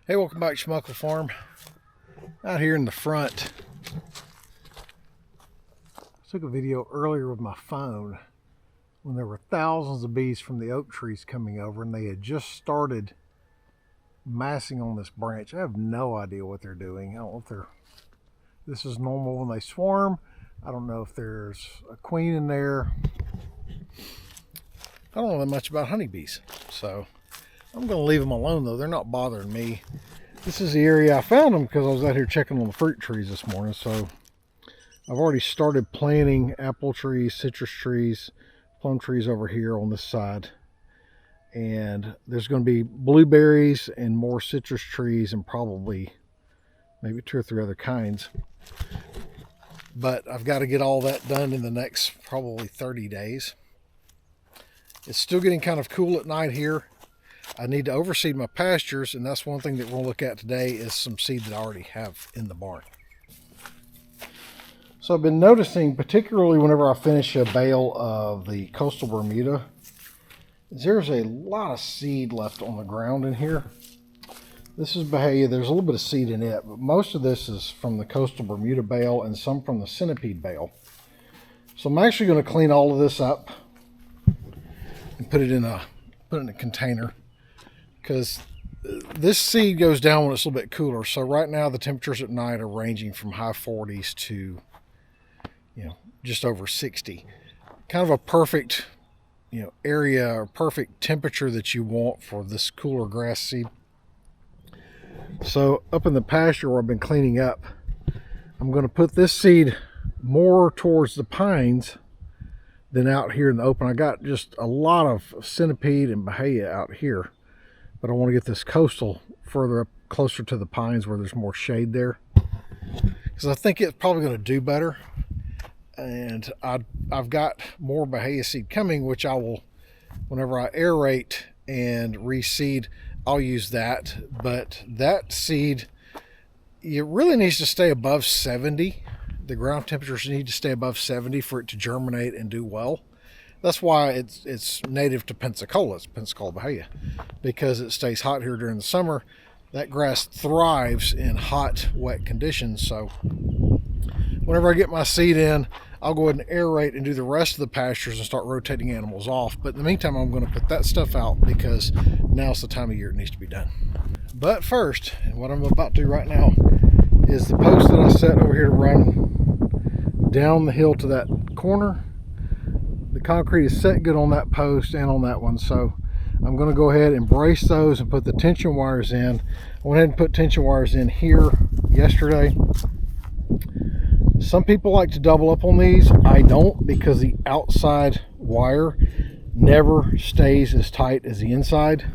Hey, welcome back to Schmuckle Farm. Out here in the front. I took a video earlier with my phone when there were thousands of bees from the oak trees coming over, and they had just started massing on this branch. I have no idea what they're doing. I don't know if this is normal when they swarm. I don't know if there's a queen in there. I don't know that much about honeybees, so I'm going to leave them alone, though. They're not bothering me. This is the area I found them because I was out here checking on the fruit trees this morning. So I've already started planting apple trees, citrus trees, plum trees over here on this side. And there's going to be blueberries and more citrus trees and probably maybe 2 or 3 other kinds. But I've got to get all that done in the next probably 30 days. It's still getting kind of cool at night here. I need to overseed my pastures, and that's one thing that we'll look at today is some seed that I already have in the barn. So I've been noticing, particularly whenever I finish a bale of the coastal Bermuda, there's a lot of seed left on the ground in here. This is Bahia. There's a little bit of seed in it, but most of this is from the coastal Bermuda bale and some from the Centipede bale. So I'm actually going to clean all of this up and put it in a container, because this seed goes down when it's a little bit cooler. So right now the temperatures at night are ranging from high 40s to, just over 60. Kind of a perfect, area or perfect temperature that you want for this cooler grass seed. So up in the pasture where I've been cleaning up, I'm going to put this seed more towards the pines than out here in the open. I got just a lot of Centipede and Bahia out here, but I want to get this coastal further up closer to the pines where there's more shade there, because I think it's probably going to do better. And I've got more Bahia seed coming, which I will, whenever I aerate and reseed, I'll use that. But that seed, it really needs to stay above 70. The ground temperatures need to stay above 70 for it to germinate and do well. That's why it's native to Pensacola. It's Pensacola Bahia, because it stays hot here during the summer. That grass thrives in hot, wet conditions. So whenever I get my seed in, I'll go ahead and aerate and do the rest of the pastures and start rotating animals off. But in the meantime, I'm going to put that stuff out because now's the time of year it needs to be done. But first, and what I'm about to do right now, is the post that I set over here to run down the hill to that corner. The concrete is set good on that post and on that one, so I'm going to go ahead and brace those and put the tension wires in. I went ahead and put tension wires in here yesterday. Some people like to double up on these. I don't, because the outside wire never stays as tight as the inside.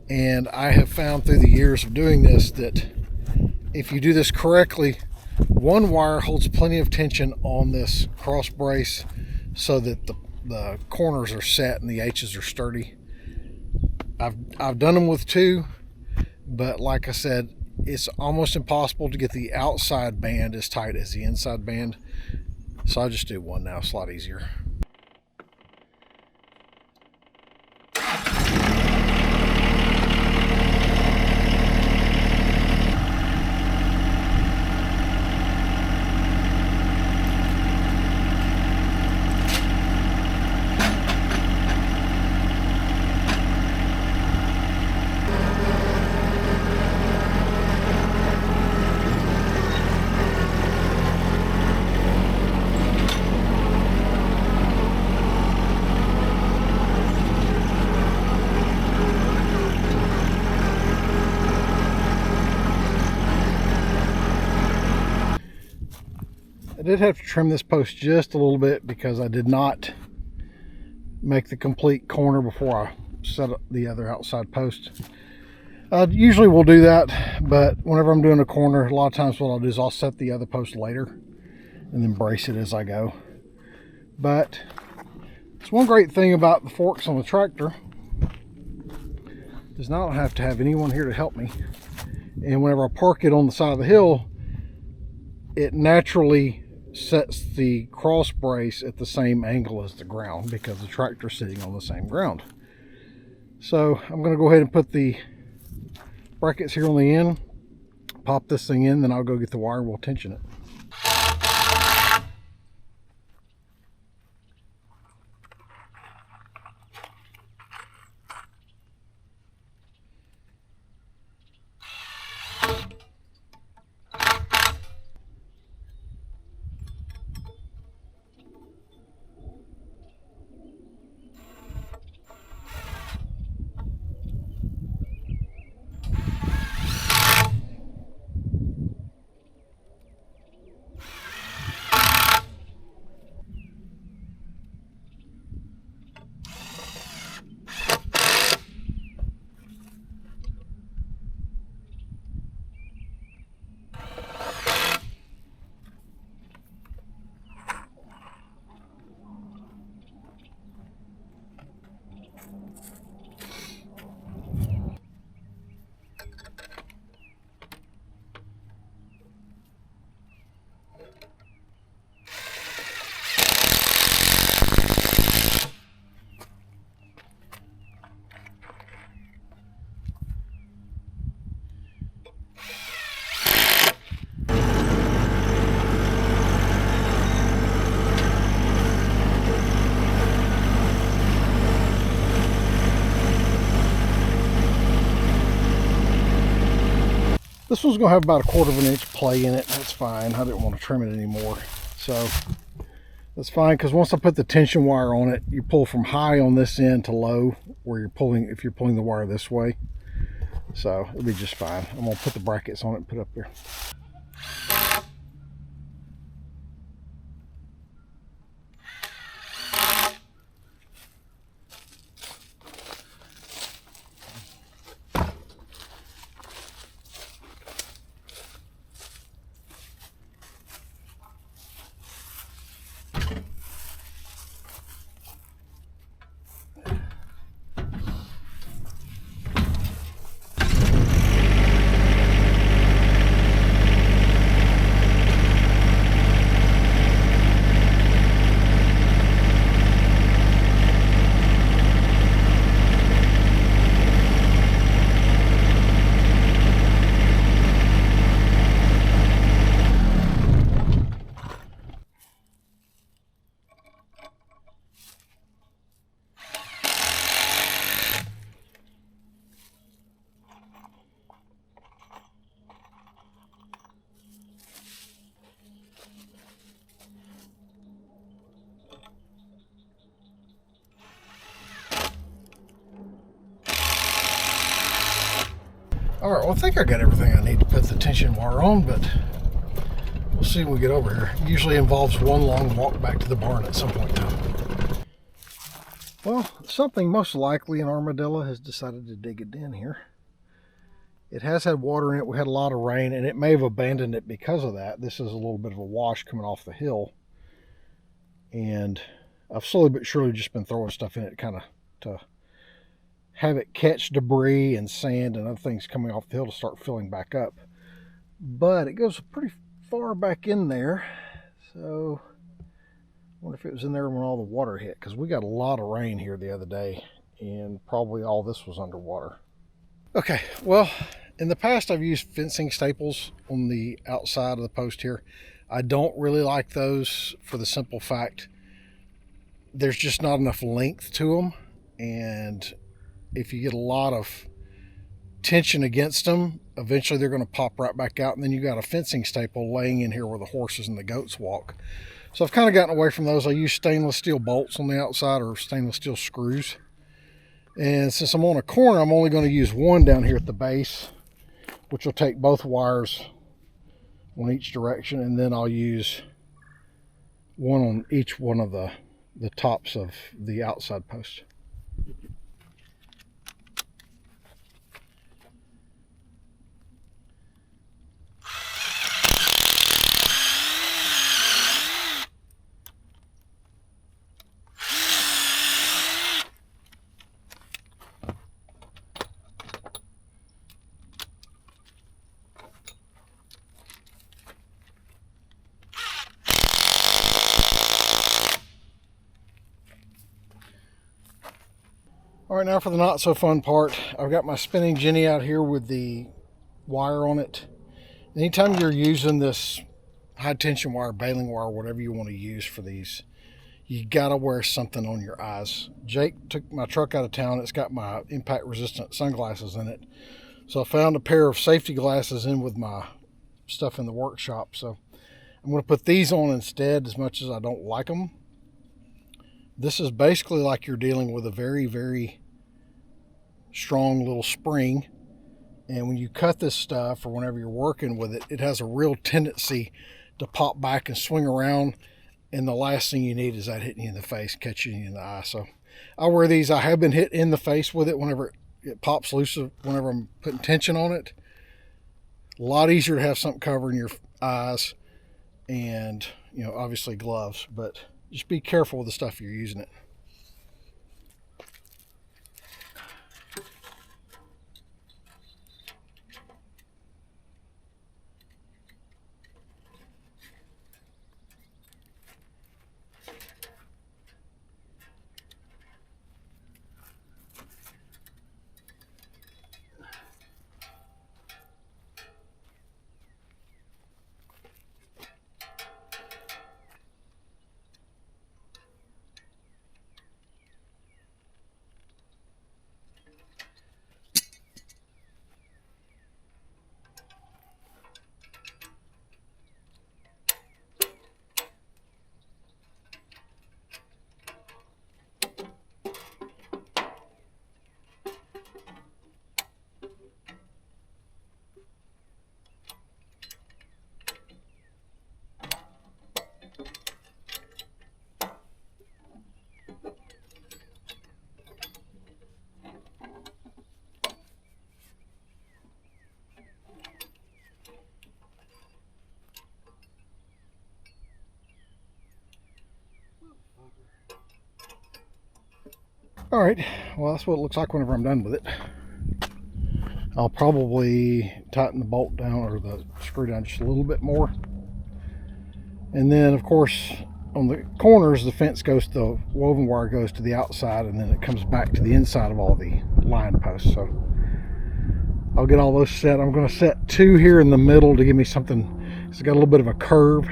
And I have found through the years of doing this that if you do this correctly, one wire holds plenty of tension on this cross brace so that the corners are set and the H's are sturdy. I've done them with 2, but like I said, it's almost impossible to get the outside band as tight as the inside band. So I just do 1 now. It's a lot easier. I did have to trim this post just a little bit because I did not make the complete corner before I set up the other outside post. Usually we'll do that, but whenever I'm doing a corner, a lot of times what I'll do is I'll set the other post later and then brace it as I go. But it's one great thing about the forks on the tractor is now I don't have to have anyone here to help me. And whenever I park it on the side of the hill, it naturally sets the cross brace at the same angle as the ground because the tractor's sitting on the same ground. So I'm going to go ahead and put the brackets here on the end, pop this thing in, then I'll go get the wire and we'll tension it. This one's going to have about 1/4 of an inch play in it. That's fine. I didn't want to trim it anymore. So that's fine, because once I put the tension wire on it, you pull from high on this end to low where you're pulling, if you're pulling the wire this way. So it'll be just fine. I'm going to put the brackets on it and put it up there. Alright, well I think I got everything I need to put the tension wire on, but we'll see when we get over here. It usually involves one long walk back to the barn at some point in time. Well, something most likely an armadillo has decided to dig a den here. It has had water in it. We had a lot of rain, and it may have abandoned it because of that. This is a little bit of a wash coming off the hill. And I've slowly but surely just been throwing stuff in it kind of to have it catch debris and sand and other things coming off the hill to start filling back up. But it goes pretty far back in there, so I wonder if it was in there when all the water hit, because we got a lot of rain here the other day and probably all this was underwater. Okay, well, in the past I've used fencing staples on the outside of the post here. I don't really like those for the simple fact there's just not enough length to them, and if you get a lot of tension against them, eventually they're going to pop right back out, and then you got a fencing staple laying in here where the horses and the goats walk. So I've kind of gotten away from those. I use stainless steel bolts on the outside, or stainless steel screws. And since I'm on a corner, I'm only going to use one down here at the base, which will take both wires on each direction, and then I'll use one on each one of the tops of the outside post. All right, now for the not so fun part. I've got my spinning jenny out here with the wire on it. Anytime you're using this high tension wire, baling wire, whatever you want to use for these, you gotta wear something on your eyes. Jake took my truck out of town. It's got my impact resistant sunglasses in it. So I found a pair of safety glasses in with my stuff in the workshop. So I'm gonna put these on instead, as much as I don't like them. This is basically like you're dealing with a very, very strong little spring. And when you cut this stuff, or whenever you're working with it, it has a real tendency to pop back and swing around. And the last thing you need is that hitting you in the face, catching you in the eye. So I wear these. I have been hit in the face with it whenever it pops loose, whenever I'm putting tension on it. A lot easier to have something covering your eyes, and, you know, obviously gloves, but just be careful with the stuff you're using it. All right, well, that's what it looks like whenever I'm done with it. I'll probably tighten the bolt down, or the screw down, just a little bit more. And then, of course, on the corners, the fence goes to the woven wire, goes to the outside, and then it comes back to the inside of all the line posts. So I'll get all those set. I'm going to set 2 here in the middle to give me something. It's got a little bit of a curve.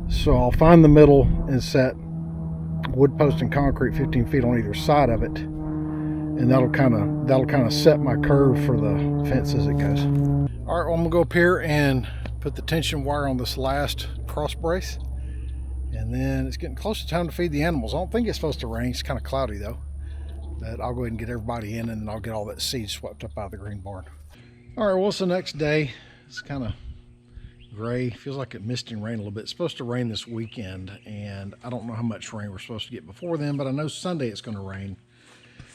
So I'll find the middle and set wood post and concrete 15 feet on either side of it, and that'll kind of set my curve for the fence as it goes. All right, well, I'm gonna go up here and put the tension wire on this last cross brace, and then it's getting close to time to feed the animals. I don't think it's supposed to rain. It's kind of cloudy though, but I'll go ahead and get everybody in, and then I'll get all that seed swept up out of the green barn. All right, well, it's the next day. It's kind of gray. Feels like it misted and rained a little bit. It's supposed to rain this weekend, and I don't know how much rain we're supposed to get before then, but I know Sunday it's going to rain.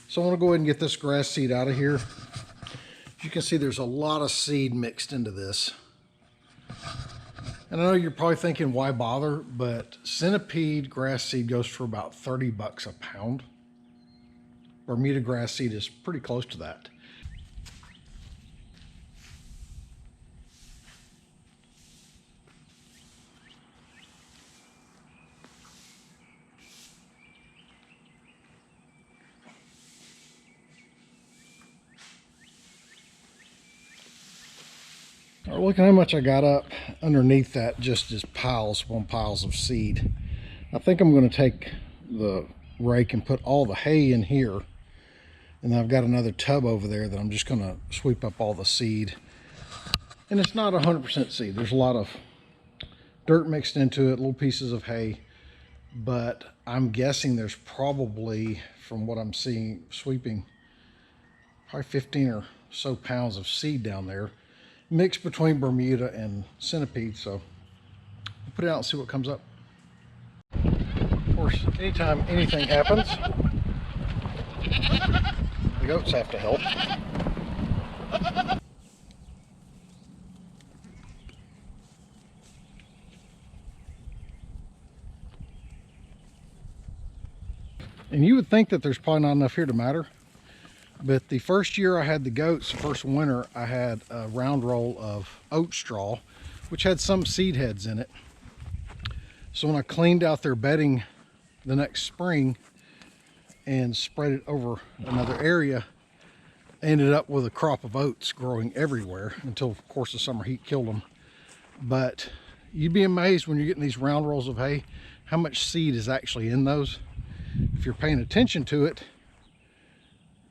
So I want to go ahead and get this grass seed out of here. As you can see, there's a lot of seed mixed into this. And I know you're probably thinking, why bother? But Centipede grass seed goes for about 30 bucks a pound. Bermuda grass seed is pretty close to that. All right, look at how much I got up underneath that, just as piles upon piles of seed. I think I'm going to take the rake and put all the hay in here, and then I've got another tub over there that I'm just going to sweep up all the seed. And it's not 100% seed. There's a lot of dirt mixed into it, little pieces of hay, but I'm guessing there's probably, from what I'm seeing sweeping, probably 15 or so pounds of seed down there, mixed between Bermuda and Centipede. So we'll put it out and see what comes up. Of course, anytime anything happens, the goats have to help. And you would think that there's probably not enough here to matter, but the first year I had the goats, first winter, I had a round roll of oat straw, which had some seed heads in it. So when I cleaned out their bedding the next spring and spread it over another area, ended up with a crop of oats growing everywhere until, of course, the summer heat killed them. But you'd be amazed when you're getting these round rolls of hay how much seed is actually in those. If you're paying attention to it,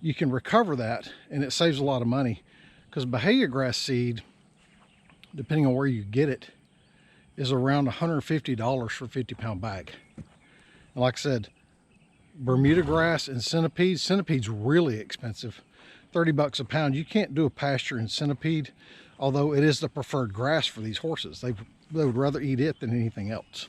you can recover that, and it saves a lot of money, because Bahia grass seed, depending on where you get it, is around $150 for a 50-pound bag. And like I said, Bermuda grass and centipede's really expensive, 30 bucks a pound. You can't do a pasture in centipede, although it is the preferred grass for these horses. They would rather eat it than anything else.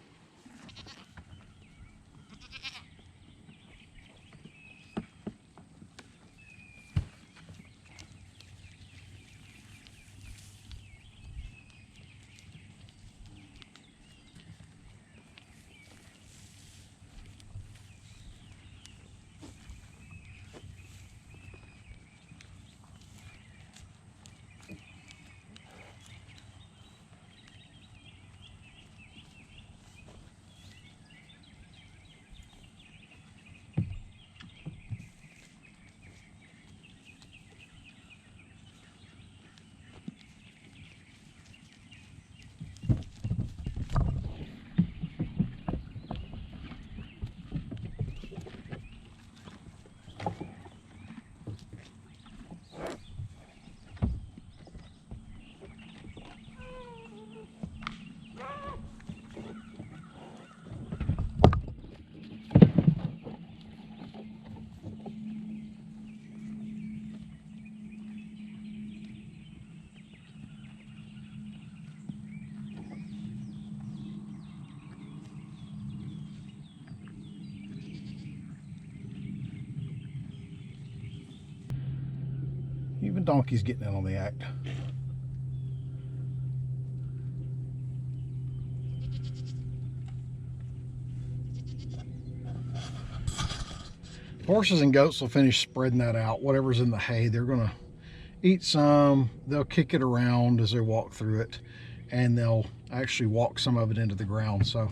Even donkeys getting in on the act. Horses and goats will finish spreading that out. Whatever's in the hay, they're gonna eat some, they'll kick it around as they walk through it, and they'll actually walk some of it into the ground. So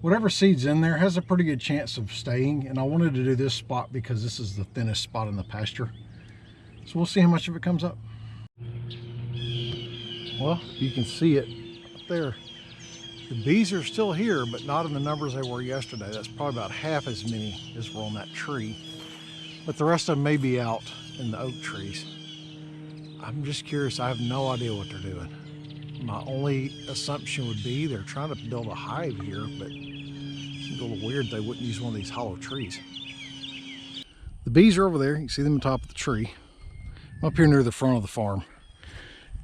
whatever seed's in there has a pretty good chance of staying. And I wanted to do this spot because this is the thinnest spot in the pasture. So we'll see how much of it comes up. Well, you can see it up there. The bees are still here, but not in the numbers they were yesterday. That's probably about half as many as were on that tree. But the rest of them may be out in the oak trees. I'm just curious. I have no idea what they're doing. My only assumption would be they're trying to build a hive here, but it seems a little weird they wouldn't use one of these hollow trees. The bees are over there. You can see them on top of the tree. I'm up here near the front of the farm.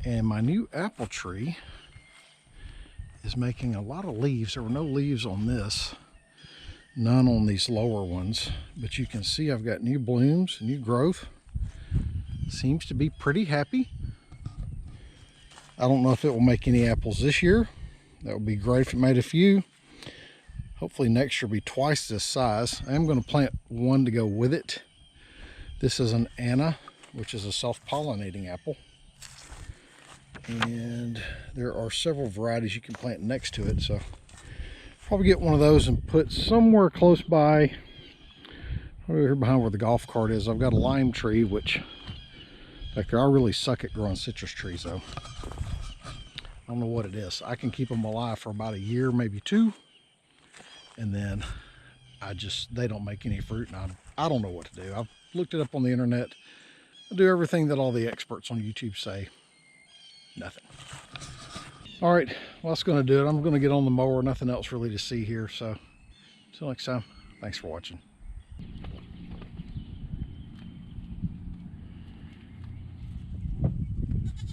And my new apple tree is making a lot of leaves. There were no leaves on this, none on these lower ones, but you can see I've got new blooms, new growth. Seems to be pretty happy. I don't know if it will make any apples this year. That would be great if it made a few. Hopefully next year will be twice this size. I am going to plant one to go with it. This is an Anna, which is a self-pollinating apple. And there are several varieties you can plant next to it, so probably get one of those and put somewhere close by, over here behind where the golf cart is. I've got a lime tree, which back there, I really suck at growing citrus trees though. I don't know what it is. I can keep them alive for about a year, maybe two, and then they don't make any fruit, and I don't know what to do. I've looked it up on the internet. I do everything that all the experts on YouTube say. Nothing. All right, well, that's going to do it. I'm going to get on the mower. Nothing else really to see here. So until next time, thanks for watching.